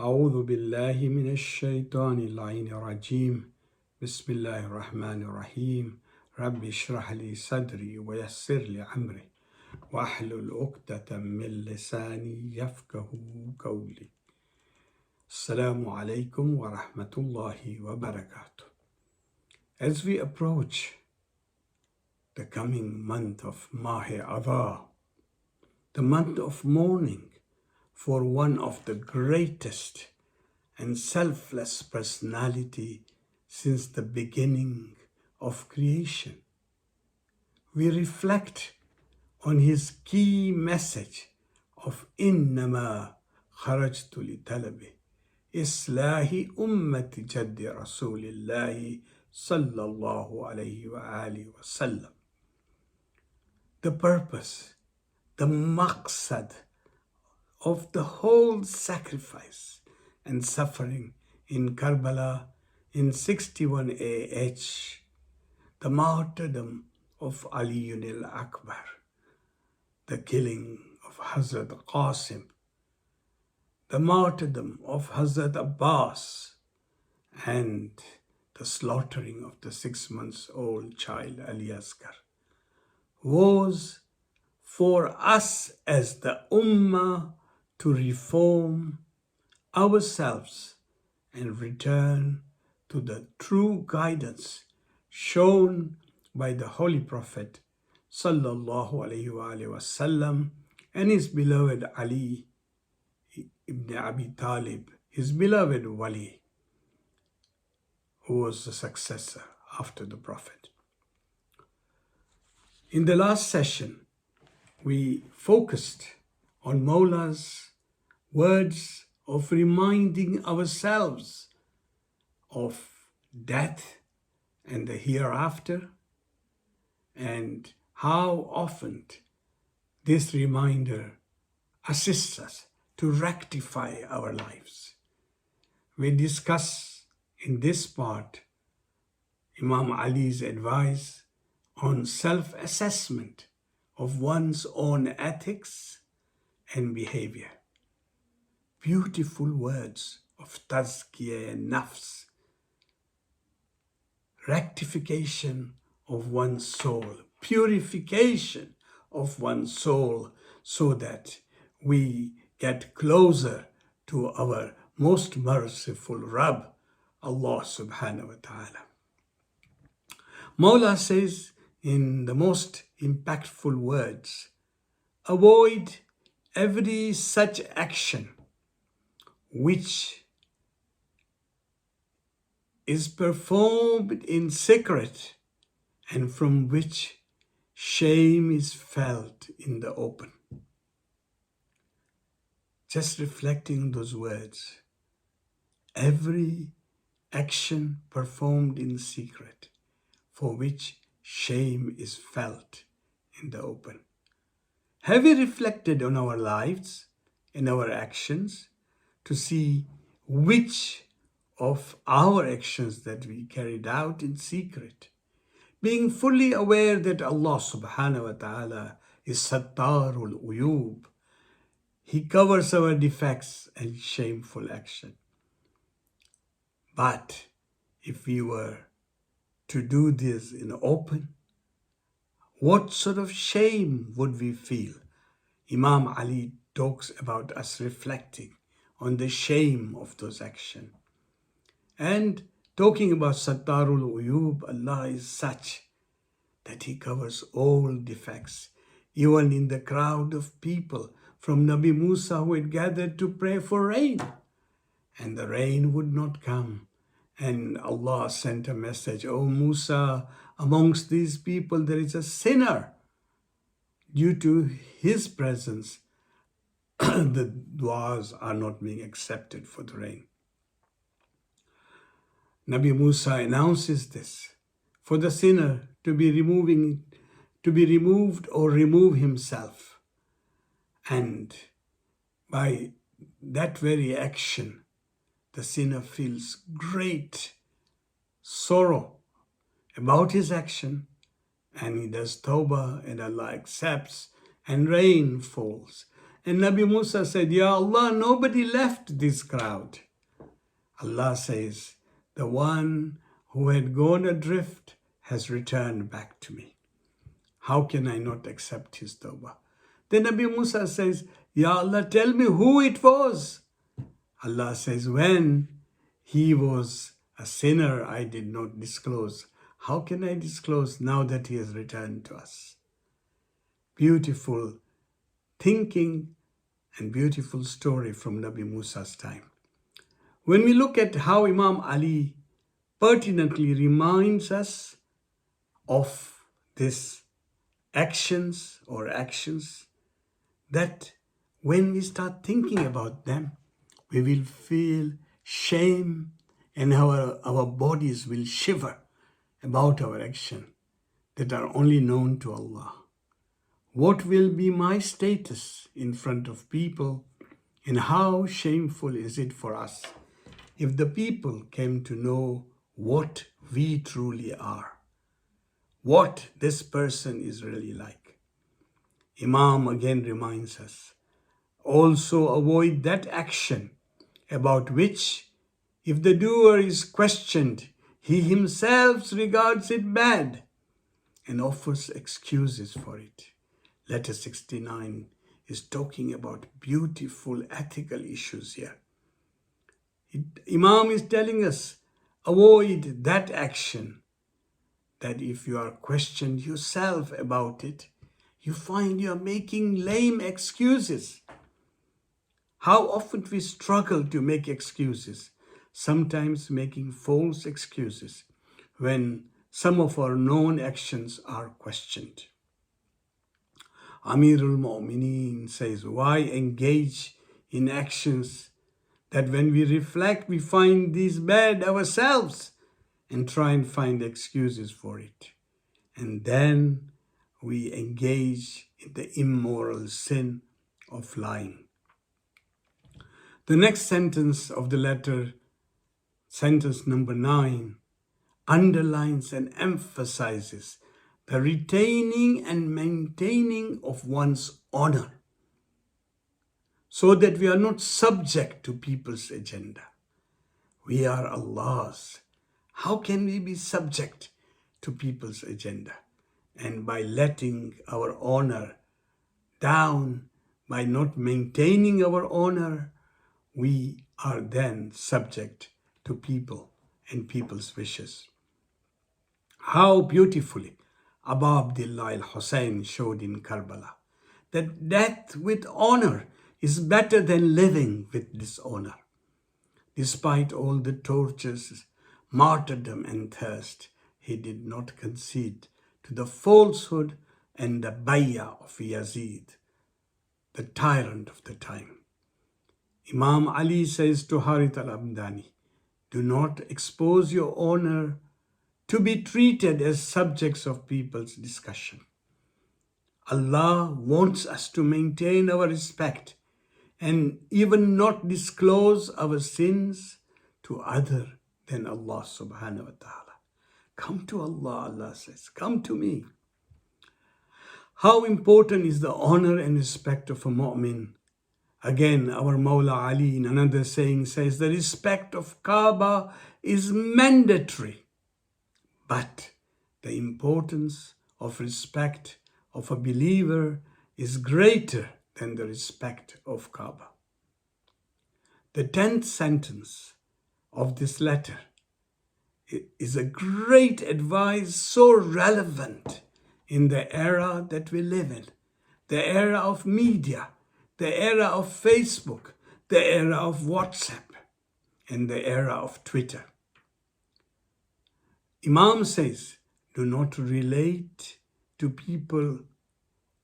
أعوذ بالله من الشيطان اللعين الرجيم بسم الله الرحمن الرحيم رب اشرح لي صدري ويسر لي أمري واحلل عقدة من لساني يفقه قولي. Assalamu alaikum wa rahmatullahi wa barakatuh. As we approach the coming month of Adhere, the month of mourning for one of the greatest and selfless personality since the beginning of creation, we reflect on his key message of إنما خرجت لطلب إصلاح أمة جد رسول الله صلى الله عليه وآله وسلم. The purpose, the maqsad of the whole sacrifice and suffering in Karbala in 61 AH, the martyrdom of Ali al-Akbar, the killing of Hazrat Qasim, the martyrdom of Hazrat Abbas, and the slaughtering of the 6-month-old child Ali Asghar, was for us as the Ummah to reform ourselves and return to the true guidance shown by the Holy Prophet sallallahu alaihi wasallam and his beloved Ali ibn Abi Talib, his beloved Wali, who was the successor after the Prophet. In the last session, we focused on Mawla's words of reminding ourselves of death and the hereafter, and how often this reminder assists us to rectify our lives. We discuss in this part Imam Ali's advice on self-assessment of one's own ethics and behavior. Beautiful words of tazkiyah and nafs, rectification of one's soul, purification of one's soul, so that we get closer to our most merciful Rabb, Allah subhanahu wa ta'ala. Mawla says in the most impactful words, avoid every such action which is performed in secret and from which shame is felt in the open. Just reflecting on those words, every action performed in secret for which shame is felt in the open. Have we reflected on our lives and our actions to see which of our actions that we carried out in secret, being fully aware that Allah subhanahu wa ta'ala is Sattarul Uyub. He covers our defects and shameful action. But if we were to do this in open, what sort of shame would we feel? Imam Ali talks about us reflecting on the shame of those actions. And talking about Sattarul Uyub, Allah is such that He covers all defects, even in the crowd of people from Nabi Musa who had gathered to pray for rain. And the rain would not come. And Allah sent a message, "O Musa, amongst these people there is a sinner. Due to his presence, the du'as are not being accepted for the rain." Nabi Musa announces this for the sinner to be removed or remove himself. And by that very action, the sinner feels great sorrow about his action, and he does tawbah, and Allah accepts, and rain falls. And Nabi Musa said, Ya Allah, nobody left this crowd. Allah says, the one who had gone adrift has returned back to me. How can I not accept his tawbah? Then Nabi Musa says, Ya Allah, tell me who it was. Allah says, when he was a sinner, I did not disclose. How can I disclose now that he has returned to us? Beautiful thinking and beautiful story from Nabi Musa's time. When we look at how Imam Ali pertinently reminds us of these actions that when we start thinking about them, we will feel shame and our bodies will shiver about our action that are only known to Allah. What will be my status in front of people, and how shameful is it for us if the people came to know what we truly are, what this person is really like. Imam again reminds us, also avoid that action about which, if the doer is questioned, he himself regards it bad and offers excuses for it. Letter 69 is talking about beautiful ethical issues here. Imam is telling us, avoid that action, that if you are questioned yourself about it, you find you are making lame excuses. How often we struggle to make excuses, sometimes making false excuses when some of our known actions are questioned. Amirul Mu'mineen says, why engage in actions that when we reflect, we find these bad ourselves and try and find excuses for it. And then we engage in the immoral sin of lying. The next sentence of the letter, sentence number 9, underlines and emphasizes the retaining and maintaining of one's honor, so that we are not subject to people's agenda. We are Allah's. How can we be subject to people's agenda? And by letting our honor down, by not maintaining our honor, we are then subject to people and people's wishes. How beautifully Abu Abdullah al-Hussain showed in Karbala that death with honor is better than living with dishonor. Despite all the tortures, martyrdom and thirst, he did not concede to the falsehood and the bay'ah of Yazid, the tyrant of the time. Imam Ali says to Harith al-Abdani, do not expose your honor to be treated as subjects of people's discussion. Allah wants us to maintain our respect and even not disclose our sins to other than Allah subhanahu wa ta'ala. Come to Allah, Allah says, come to me. How important is the honor and respect of a mu'min? Again, our Mawla Ali in another saying says, the respect of Kaaba is mandatory, but the importance of respect of a believer is greater than the respect of Kaaba. The 10th sentence of this letter is a great advice, so relevant in the era that we live in, the era of media, the era of Facebook, the era of WhatsApp, and the era of Twitter. Imam says, do not relate to people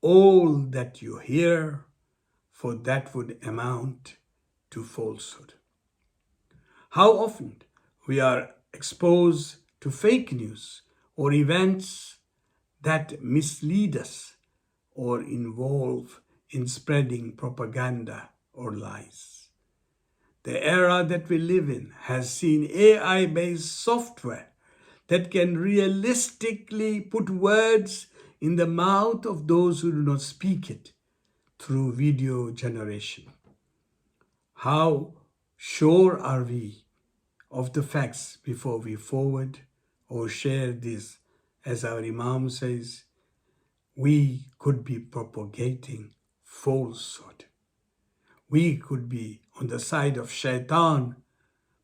all that you hear, for that would amount to falsehood. How often we are exposed to fake news or events that mislead us or involve in spreading propaganda or lies. The era that we live in has seen AI-based software that can realistically put words in the mouth of those who do not speak it, through video generation. How sure are we of the facts before we forward or share this? As our Imam says, we could be propagating falsehood. We could be on the side of shaitan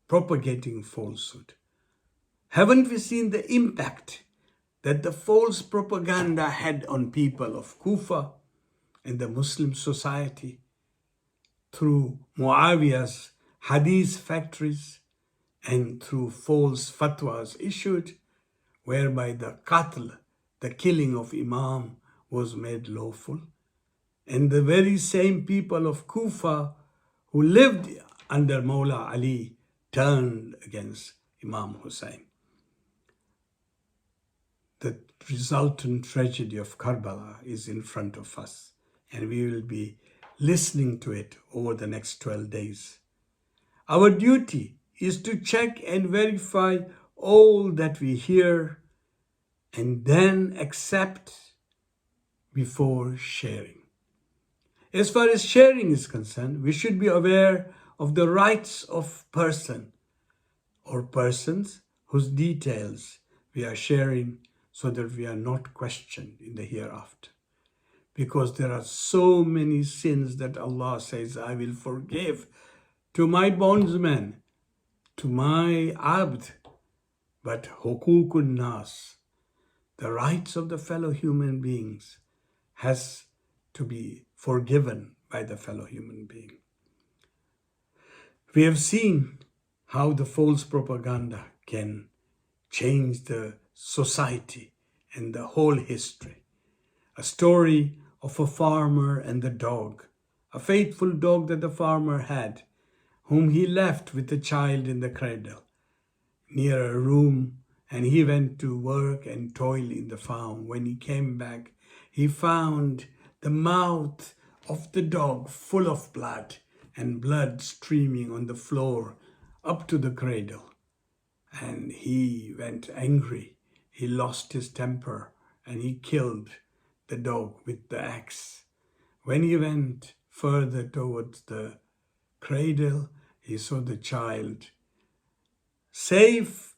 propagating falsehood. Haven't we seen the impact that the false propaganda had on people of Kufa and the Muslim society through Muawiyah's hadith factories and through false fatwas issued, whereby the qatl, the killing of Imam, was made lawful. And the very same people of Kufa who lived under Mawla Ali turned against Imam Hussain. The resultant tragedy of Karbala is in front of us, and we will be listening to it over the next 12 days. Our duty is to check and verify all that we hear and then accept before sharing. As far as sharing is concerned, we should be aware of the rights of person or persons whose details we are sharing so that we are not questioned in the hereafter. Because there are so many sins that Allah says, I will forgive to my bondsmen, to my abd. But hukukun nas, the rights of the fellow human beings, has to be forgiven by the fellow human being. We have seen how the false propaganda can change the society and the whole history. A story of a farmer and the dog, a faithful dog that the farmer had, whom he left with a child in the cradle near a room, and he went to work and toil in the farm. When he came back, he found the mouth of the dog full of blood and blood streaming on the floor up to the cradle. And he went angry. He lost his temper and he killed the dog with the axe. When he went further towards the cradle, he saw the child safe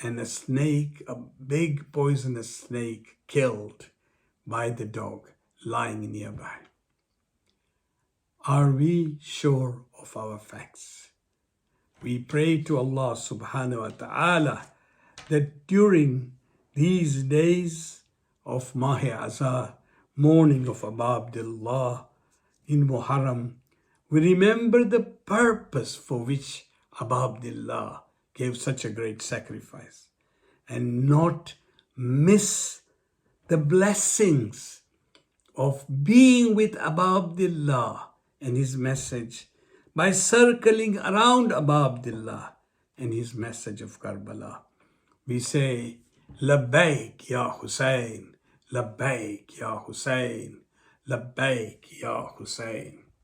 and a snake, a big poisonous snake, killed by the dog lying nearby. Are we sure of our facts? We pray to Allah subhanahu wa ta'ala that during these days of Mahi Azar, morning of Abu Abdullah in Muharram, we remember the purpose for which Abu Abdullah gave such a great sacrifice, and not miss the blessings of being with Abu Abdullah and his message by circling around Abu Abdullah and his message of Karbala. We say, Labbaik ya Hussain, Labbaik ya Hussain, Labbaik ya Hussain.